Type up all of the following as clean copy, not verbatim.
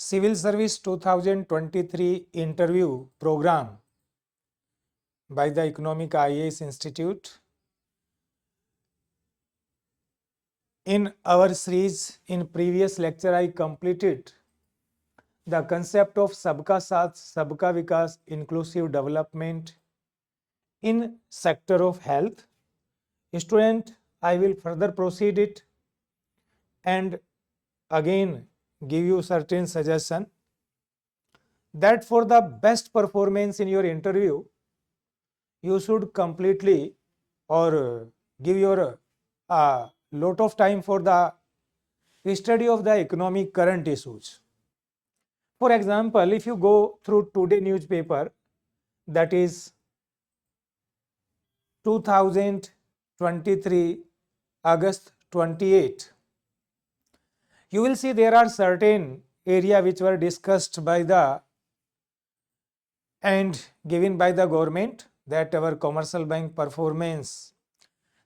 Civil Service 2023 interview program by the Economic IAS Institute. In our series, in previous lecture, I completed the concept of Sabka Saath, Sabka Vikas, inclusive development in sector of health. Student, I will further proceed it and again give you certain suggestion that for the best performance in your interview, you should completely or give your lot of time for the study of the economic current issues. For example, if you go through today newspaper, that is 2023 August 28, you will see there are certain area which were discussed by the and given by the government, that our commercial bank performance,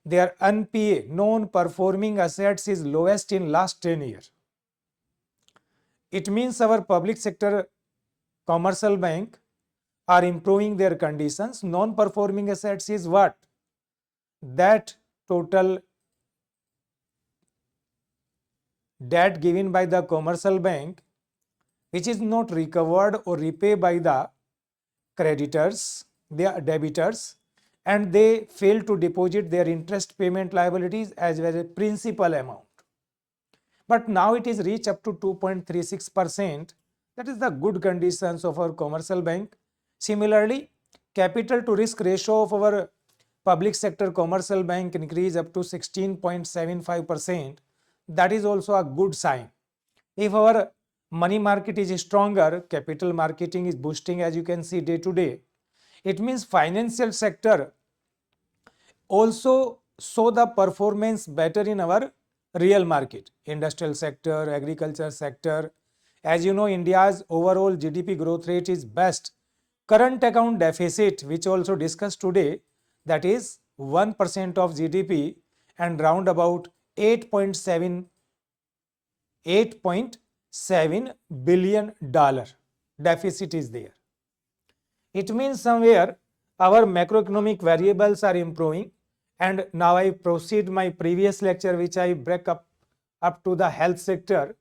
their NPA, non-performing assets, is lowest in last 10 years. It means our public sector commercial bank are improving their conditions. Non-performing assets is what? That total debt given by the commercial bank which is not recovered or repaid by the creditors, their debitors, and they fail to deposit their interest payment liabilities as well as principal amount. But now it is reached up to 2.36%. That is the good conditions of our commercial bank. Similarly, capital to risk ratio of our public sector commercial bank increased up to 16.75%. That is also a good sign. If our money market is stronger, capital marketing is boosting, as you can see day to day. It means financial sector also show the performance better in our real market, industrial sector, agriculture sector. As you know, India's overall GDP growth rate is best. Current account deficit, which also discussed today, that is 1% of GDP and round about 8.7 billion dollar deficit is there. It means somewhere our macroeconomic variables are improving. And now I proceed my previous lecture which I break up to the health sector.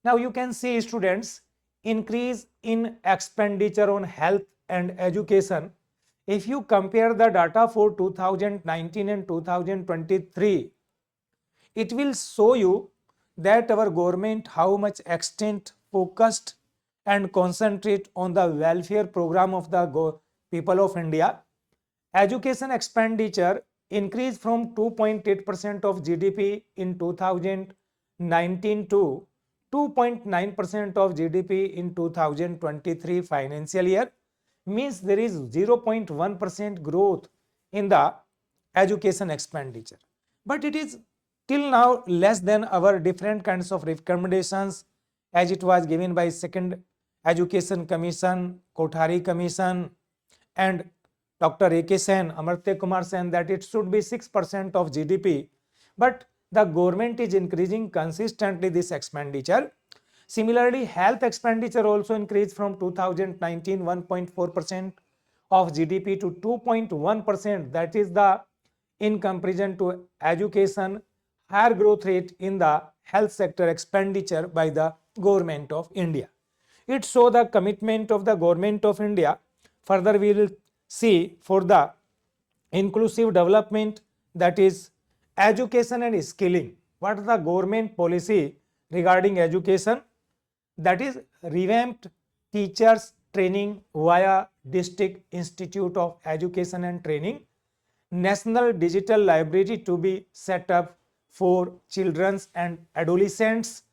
Now you can see, students, increase in expenditure on health and education. If you compare the data for 2019 and 2023, it will show you that our government how much extent focused and concentrate on the welfare program of the people of India. Education expenditure increased from 2.8% of GDP in 2019 to 2.9% of GDP in 2023 financial year. Means there is 0.1% growth in the education expenditure. But it is till now less than our different kinds of recommendations as it was given by Second Education Commission, Kothari Commission, and Dr. A.K. Sen, Amartya Kumar Sen, that it should be 6% of GDP. But the government is increasing consistently this expenditure. Similarly, health expenditure also increased from 2019 1.4% of GDP to 2.1%. That is the, in comparison to education, higher growth rate in the health sector expenditure by the government of India. It shows the commitment of the government of India. Further, we will see for the inclusive development, that is education and skilling. What is the government policy regarding education? That is revamped teachers training via District Institute of Education and Training, National Digital Library to be set up for children and adolescents.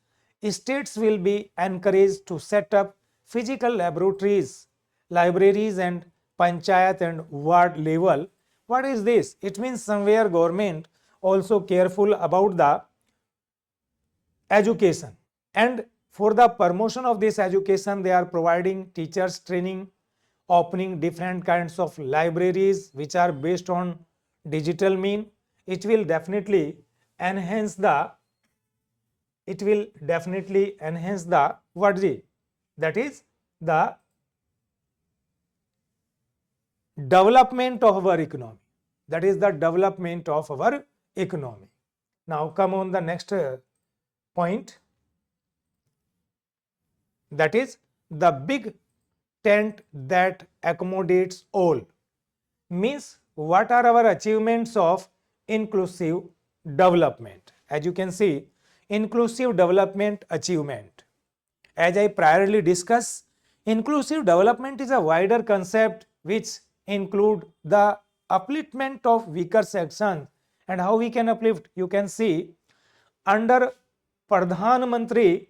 States will be encouraged to set up physical laboratories, libraries and panchayat and ward level. What is this? It means somewhere government also careful about the education, and for the promotion of this education they are providing teachers training, opening different kinds of libraries which are based on digital mean. It will definitely enhance the what is it? that is the development of our economy. That is the development of our economy. Now come on the next point, that is the big tent that accommodates all. Means what are our achievements of inclusive development? As you can see, inclusive development achievement. As I priorly discussed, inclusive development is a wider concept which include the upliftment of weaker sections. And how we can uplift? You can see under Pradhan Mantri,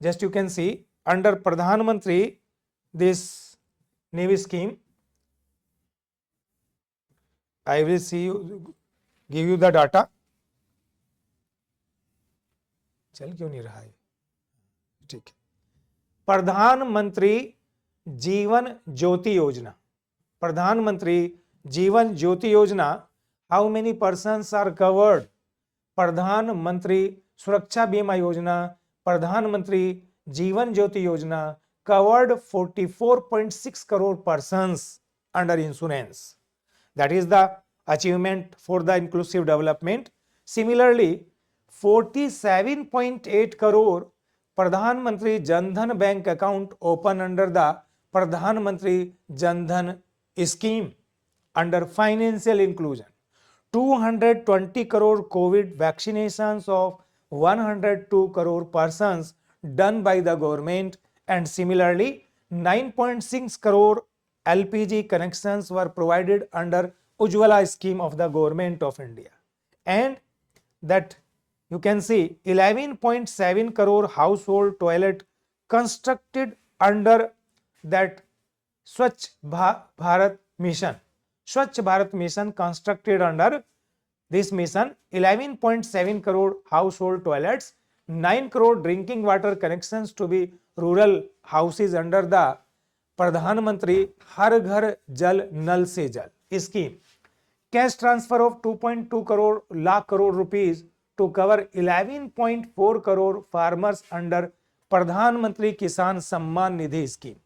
just you can see under Pradhan Mantri, this Navy scheme, I will give you the data. चल क्यों नहीं रहा है? ठीक है, प्रधानमंत्री जीवन ज्योति योजना, प्रधानमंत्री Jeevan Jyoti Yojana, how many persons are covered? Pradhan Mantri Suraksha बीमा योजना, प्रधानमंत्री जीवन ज्योति योजना covered 44.6 crore persons under insurance. That is the achievement for the inclusive development. Similarly, 47.8 crore Pradhan Mantri Jan Dhan bank account open under the Pradhan Mantri Jan Dhan scheme under financial inclusion. 220 crore COVID vaccinations of 102 crore persons done by the government, and similarly 9.6 crore LPG connections were provided under Ujjwala scheme of the government of India. And that you can see 11.7 crore household toilet constructed under that Swachh Bharat mission. Swachh Bharat mission constructed under this mission, 11.7 crore household toilets, 9 crore drinking water connections to be rural houses under the Pradhan Mantri Har Ghar Jal Nal Se Jal scheme. Cash transfer of 2.2 lakh crore rupees to cover 11.4 crore farmers under Pradhan Mantri Kisan Samman Nidhi scheme.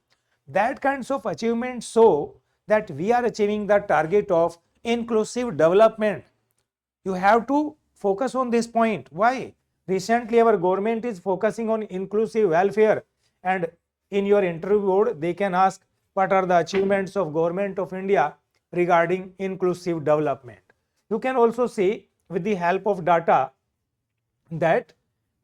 That kinds of achievements show that we are achieving the target of inclusive development. You have to focus on this point. Why? Recently our government is focusing on inclusive welfare, and in your interview board they can ask what are the achievements of government of India regarding inclusive development. You can also see with the help of data that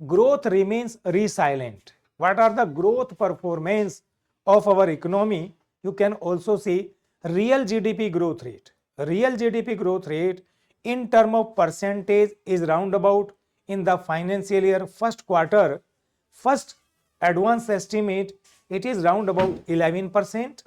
growth remains resilient. What are the growth performance of our economy? You can also see real GDP growth rate. Real GDP growth rate in term of percentage is roundabout in the financial year first quarter, first advance estimate, it is round about 11%.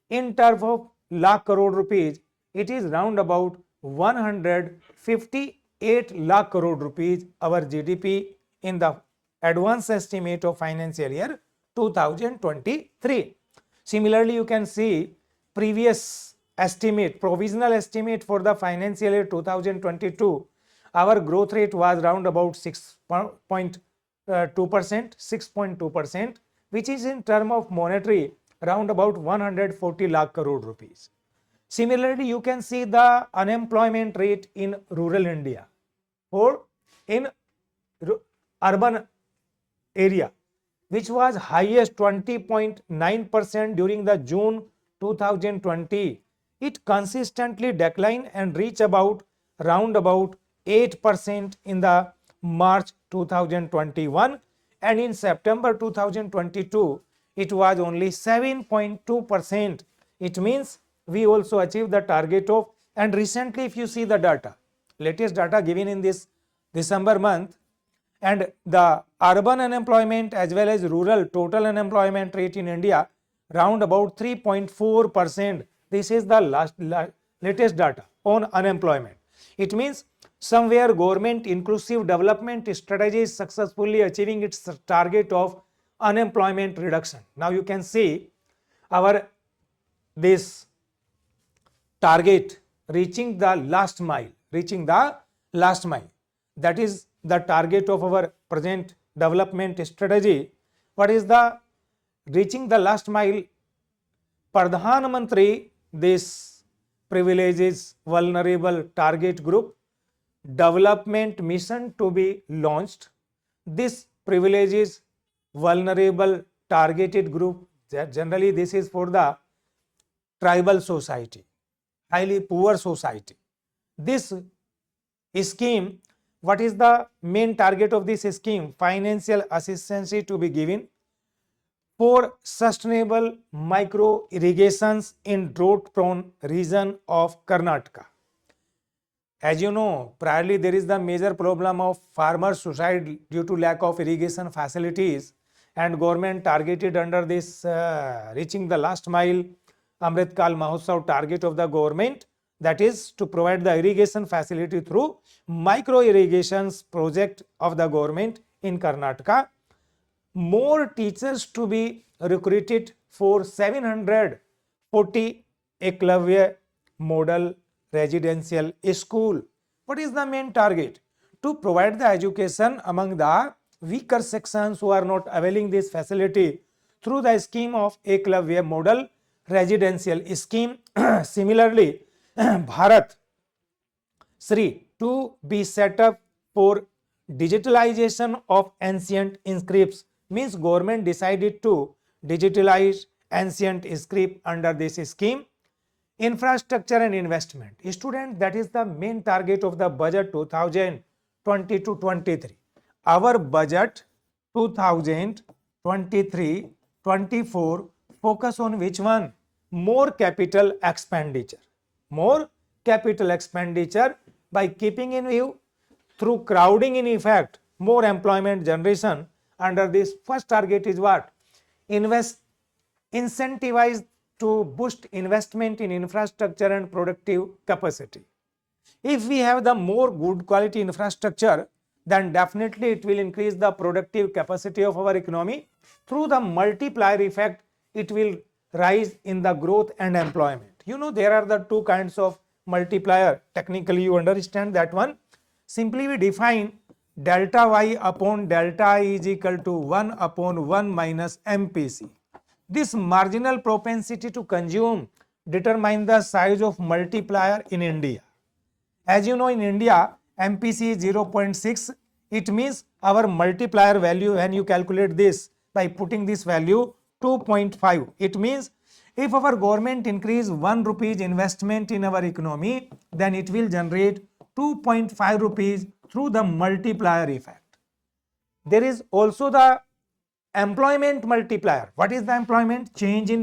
In terms of lakh crore rupees, it is round about 158 lakh crore rupees our GDP in the advance estimate of financial year 2023. Similarly, you can see previous estimate, provisional estimate for the financial year 2022, our growth rate was round about 6.2%, which is in term of monetary round about 140 lakh crore rupees. Similarly, you can see the unemployment rate in rural India or in urban area, which was highest 20.9% during the June 2020. It consistently declined and reached about round about 8% in the March 2021, and in September 2022 it was only 7.2%. It means we also achieved the target of, and recently if you see the data, latest data given in this December month, and the urban unemployment as well as rural total unemployment rate in India round about 3.4%. This is the latest data on unemployment. It means somewhere government inclusive development strategy is successfully achieving its target of unemployment reduction. Now you can see our this target reaching the last mile, that is the target of our present development strategy. What is the reaching the last mile? Pradhan Mantri, this privileges vulnerable target group development mission to be launched. This privileges vulnerable targeted group. Generally, this is for the tribal society, highly poor society. This scheme, what is the main target of this scheme? Financial assistance to be given for sustainable micro irrigations in drought prone region of Karnataka. As you know, priorly there is the major problem of farmer suicide due to lack of irrigation facilities, and government targeted under this reaching the last mile Amrit Kal Mahotsav target of the government, that is to provide the irrigation facility through micro irrigations project of the government in Karnataka. More teachers to be recruited for 740 Eklavya model residential school. What is the main target? To provide the education among the weaker sections who are not availing this facility through the scheme of Eklavya model residential scheme. Similarly, Bharat Shri to be set up for digitalization of ancient scripts, means government decided to digitalize ancient script under this scheme. Infrastructure and investment. Student, that is the main target of the budget 2020 to 23. Our budget 2023-24 focus on which one? More capital expenditure. More capital expenditure by keeping in view through crowding in effect more employment generation. Under this first target is what? Incentivize to boost investment in infrastructure and productive capacity. If we have the more good quality infrastructure, then definitely it will increase the productive capacity of our economy. Through the multiplier effect, it will rise in the growth and employment. You know, there are the two kinds of multiplier. Technically, you understand that one. Simply we define delta y upon delta I is equal to 1 upon 1 minus MPC. This marginal propensity to consume determine the size of multiplier in India. As you know, in India, MPC is 0.6. It means our multiplier value, when you calculate this by putting this value 2.5, it means if our government increase 1 rupees investment in our economy, then it will generate 2.5 rupees through the multiplier effect. There is also the employment multiplier. What is the employment? Change in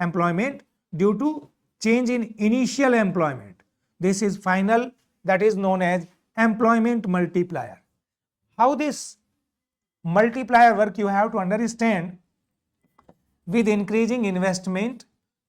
employment due to change in initial employment. This is final, that is known as employment multiplier. How this multiplier work, you have to understand. With increasing investment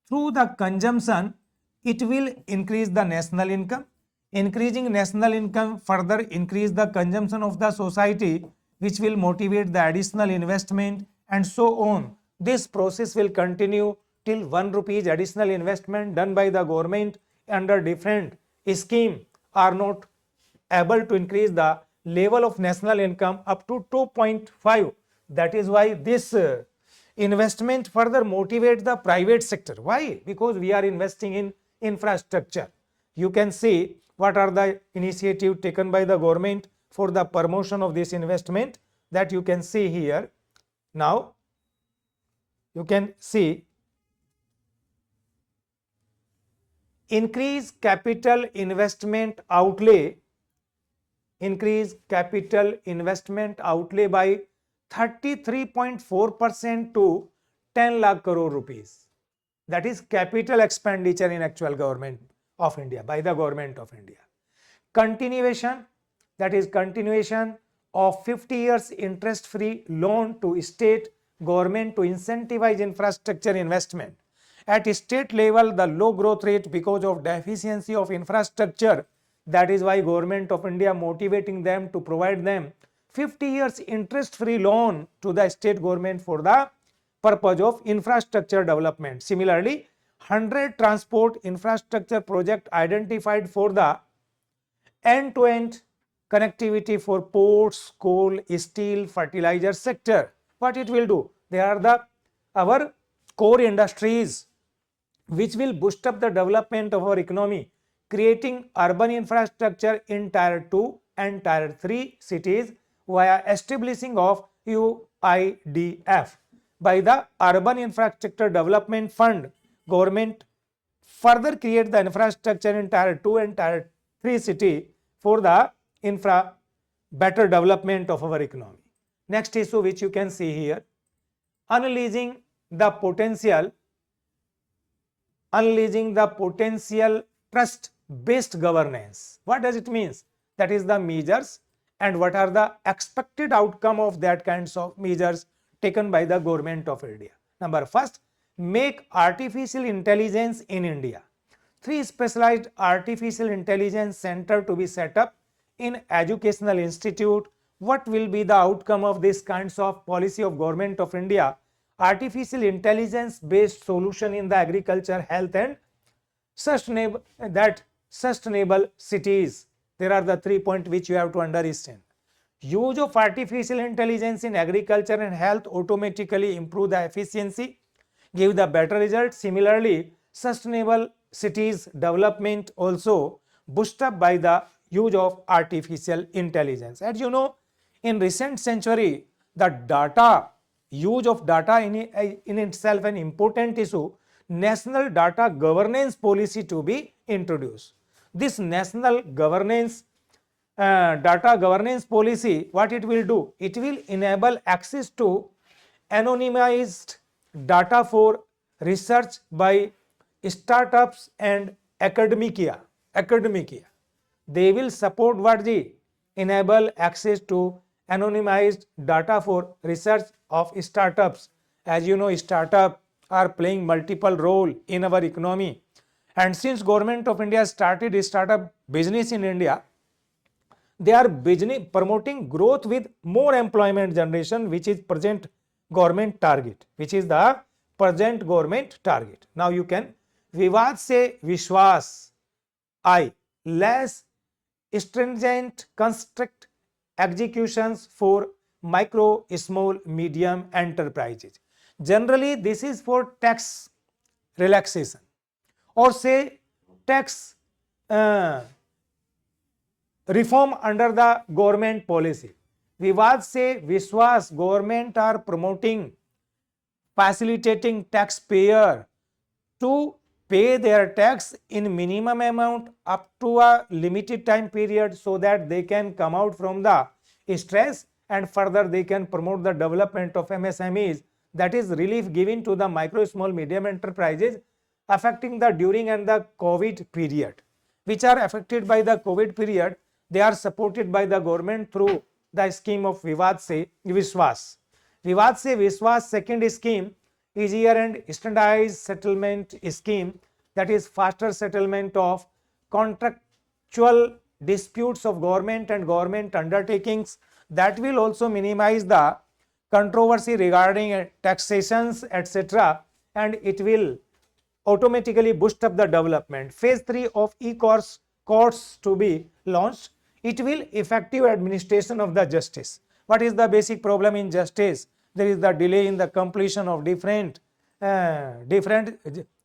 through the consumption, it will increase the national income. Increasing national income further increase the consumption of the society, which will motivate the additional investment, and so on. This process will continue till 1 rupees additional investment done by the government under different scheme are not able to increase the level of national income up to 2.5. That is why this investment further motivates the private sector. Why? Because we are investing in infrastructure. You can see what are the initiatives taken by the government for the promotion of this investment, that you can see here. Now, you can see increase capital investment outlay, increase capital investment outlay by 33.4% to 10 lakh crore rupees. That is capital expenditure in actual government of India, by the government of India. Continuation, that is continuation of 50 years interest free loan to state government to incentivize infrastructure investment. At state level, the low growth rate because of deficiency of infrastructure, that is why government of India motivating them to provide them 50 years interest free loan to the state government for the purpose of infrastructure development. Similarly, 100 transport infrastructure project identified for the end-to-end connectivity for ports, coal, steel, fertilizer sector. what it will do? They are the our core industries which will boost up the development of our economy, creating urban infrastructure in tier 2 and tier 3 cities via establishing of UIDF. By the Urban Infrastructure Development Fund, government further create the infrastructure in tier 2 and tier 3 city for the better development of our economy. Next issue which you can see here, unleashing the potential trust based governance. What does it mean? That is the measures and what are the expected outcome of that kinds of measures taken by the government of India. Number first, make artificial intelligence in India. 3 specialized artificial intelligence center to be set up in educational institute. What will be the outcome of this kinds of policy of government of India? Artificial intelligence based solution in the agriculture, health and sustainable cities. There are the 3 points which you have to understand. Use of artificial intelligence in agriculture and health automatically improve the efficiency, give the better results. Similarly, sustainable cities development also boost up by the use of artificial intelligence. As you know, in recent century, the use of data in itself an important issue. National data governance policy to be introduced. This national data governance policy, what it will do? It will enable access to anonymized data for research by startups and academia. They will support what the enable access to anonymized data for research of startups. As you know, startups are playing multiple role in our economy, and since government of India started startup business in India, they are promoting growth with more employment generation, which is present government target, Now you can Vivad se Vishwas, less stringent constrict executions for micro, small, medium enterprises. Generally, this is for tax relaxation or say tax reform under the government policy. Vivad se Vishwas, government are promoting, facilitating taxpayer to pay their tax in minimum amount up to a limited time period so that they can come out from the stress and further they can promote the development of MSMEs, that is relief given to the micro, small, medium enterprises affecting the during and the COVID period, which are affected by the COVID period. They are supported by the government through the scheme of Vivad se Vishwas. Vivad se Vishwas second scheme is year end standardized settlement scheme, that is faster settlement of contractual disputes of government and government undertakings, that will also minimize the controversy regarding taxations etc., and it will automatically boost up the development. Phase 3 of courts to be launched. It will effective administration of the justice. What is the basic problem in justice? There is the delay in the completion of different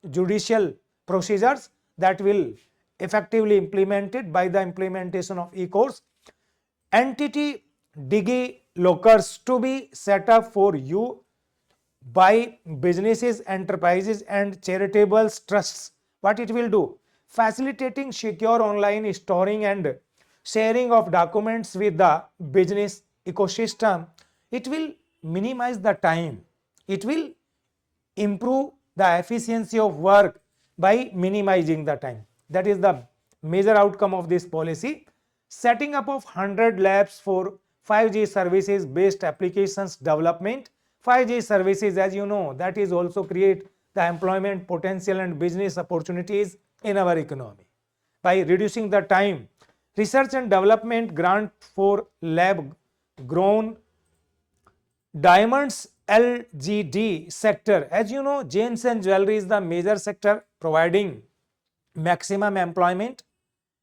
judicial procedures, that will effectively implemented by the implementation of e-courts. Entity digi locals to be set up for you by businesses, enterprises and charitable trusts. What it will do? Facilitating secure online storing and sharing of documents with the business ecosystem. It will minimize the time. It will improve the efficiency of work by minimizing the time. That is the major outcome of this policy. Setting up of 100 labs for 5G services based applications development. 5G services, as you know, that is also create the employment potential and business opportunities in our economy by reducing the time. Research and development grant for lab grown diamonds LGD sector. As you know, gems and jewelry is the major sector providing maximum employment,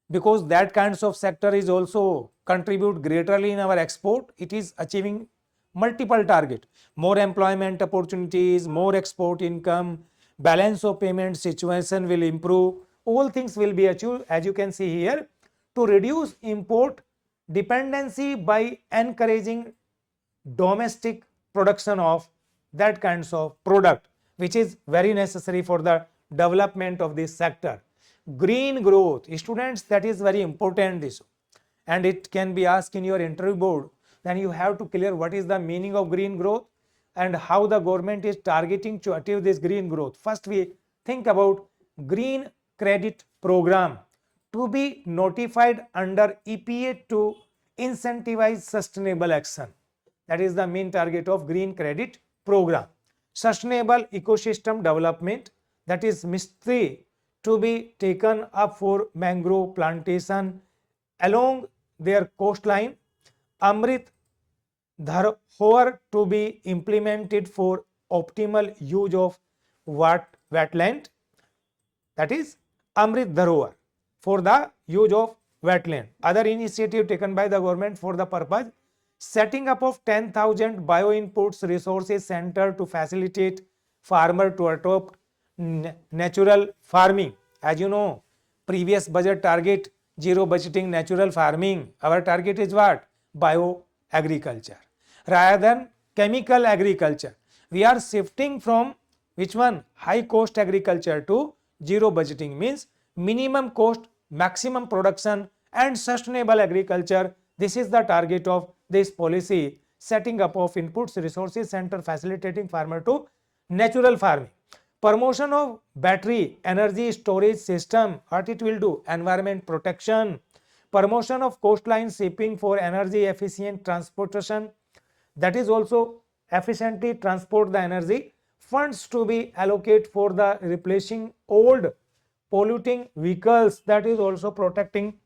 because that kinds of sector is also contribute greatly in our export. It is achieving multiple target, more employment opportunities, more export income, balance of payment situation will improve, all things will be achieved as you can see here, to reduce import dependency by encouraging domestic production of that kinds of product which is very necessary for the development of this sector. Green growth, students, that is very important issue and it can be asked in your interview board. Then you have to clear what is the meaning of green growth and how the government is targeting to achieve this green growth. First we think about green credit program to be notified under EPA to incentivize sustainable action. That is the main target of green credit program. Sustainable ecosystem development, that is MISTRI, to be taken up for mangrove plantation along their coastline. Amrit Dharohar to be implemented for optimal use of wetland, that is Amrit Dharohar for the use of wetland. Other initiative taken by the government for the purpose, setting up of 10,000 bio-inputs resources center to facilitate farmer to adopt natural farming. As you know, previous budget target zero budgeting natural farming. Our target is what? Bio agriculture. Rather than chemical agriculture, we are shifting from which one? High cost agriculture to zero budgeting, means minimum cost, maximum production and sustainable agriculture. This is the target of this policy, setting up of inputs resources center facilitating farmer to natural farming. Promotion of battery energy storage system, what it will do? Environment protection. Promotion of coastline shipping for energy efficient transportation, that is also efficiently transport the energy. Funds to be allocated for the replacing old polluting vehicles, that is also protecting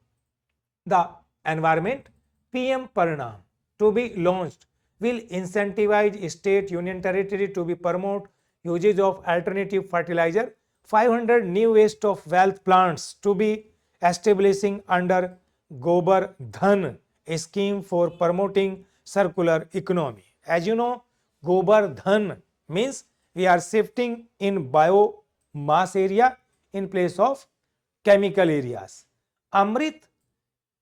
the environment. PM Paranam to be launched will incentivize state union territory to be promote usage of alternative fertilizer. 500 new waste of wealth plants to be establishing under Gobar Dhan, a scheme for promoting circular economy. As you know, Gobar Dhan means we are shifting in biomass area in place of chemical areas. Amrit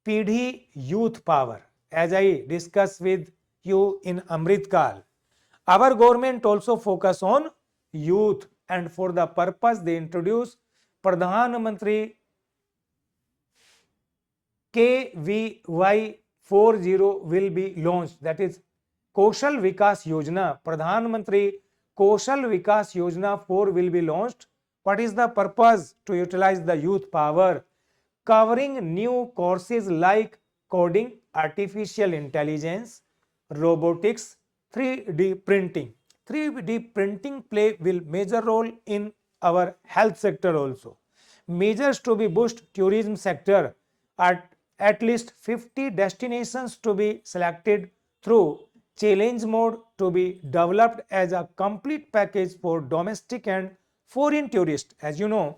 Pidhi Youth Power, as I discussed with you in Amrit Kal, our government also focus on youth and for the purpose they introduce Pradhan Mantri KVY 40 will be launched, that is Kaushal Vikas Yojana. Pradhan Mantri Kaushal Vikas Yojana 4 will be launched. What is the purpose? To utilize the youth power, covering new courses like coding, artificial intelligence, robotics, 3D printing. 3D printing play will major role in our health sector also. Measures to be boost tourism sector, at least 50 destinations to be selected through challenge mode to be developed as a complete package for domestic and foreign tourists. As you know,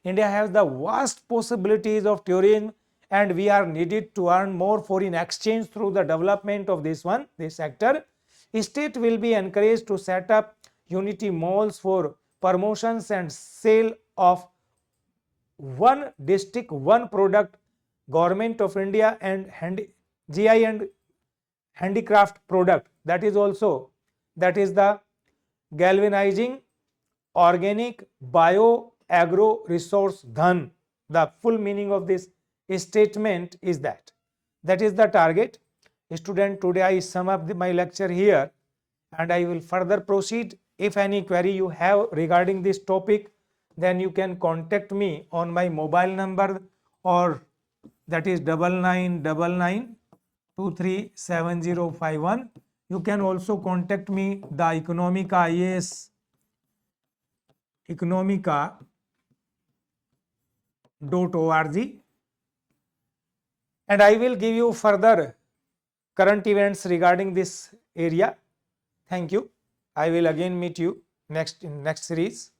India has the vast possibilities of tourism and we are needed to earn more foreign exchange through the development of this sector. State will be encouraged to set up unity malls for promotions and sale of one district, one product, Government of India and GI and handicraft product. That is the galvanizing organic bio agro resource dhan. The full meaning of this statement is that is the target. Student, today I sum up my lecture here and I will further proceed. If any query you have regarding this topic, then you can contact me on my mobile number, or that is 9999237051. You can also contact me the Economica IAS economica.org, and I will give you further current events regarding this area. Thank you. I will again meet you in next series.